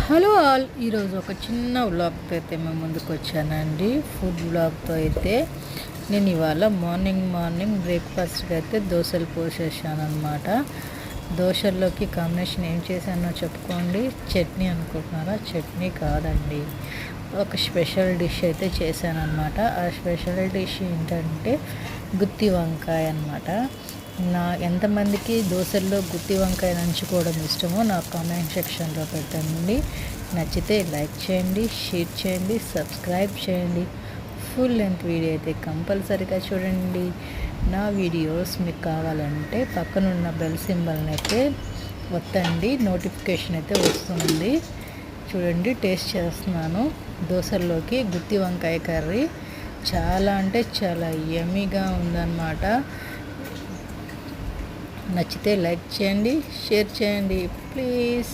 Hello all, ఈరోజు ఒక చిన్న వ్లాగ్తో అయితే మేము ముందుకు వచ్చానండి. ఫుడ్ వ్లాగ్తో అయితే నేను ఇవాళ మార్నింగ్ బ్రేక్ఫాస్ట్కి అయితే దోశలు పోసేసాను అనమాట. దోశల్లోకి కాంబినేషన్ ఏం చేశానో చెప్పుకోండి. చట్నీ అనుకుంటున్నారా? చట్నీ కాదండి, ఒక స్పెషల్ డిష్ అయితే చేశాను అనమాట. ఆ స్పెషల్ డిష్ ఏంటంటే గుత్తి వంకాయ అనమాట. ఎంతమందికి దోశల్లో గుత్తి వంకాయ నంచుకోవడం ఇష్టమో నా కామెంట్ సెక్షన్లో పెట్టండి. నచ్చితే లైక్ చేయండి, షేర్ చేయండి, సబ్స్క్రైబ్ చేయండి. ఫుల్ లెంత్ వీడియో అయితే కంపల్సరీగా చూడండి. నా వీడియోస్ మీకు కావాలంటే పక్కనున్న బెల్ సింబల్ని అయితే ఒత్తండి, నోటిఫికేషన్ అయితే వస్తుంది. చూడండి, టేస్ట్ చేస్తున్నాను. దోశల్లోకి గుత్తి వంకాయ కర్రీ చాలా అంటే చాలా యమ్మీగా ఉందన్నమాట. నచ్చితే లైక్ చేయండి, షేర్ చేయండి ప్లీజ్.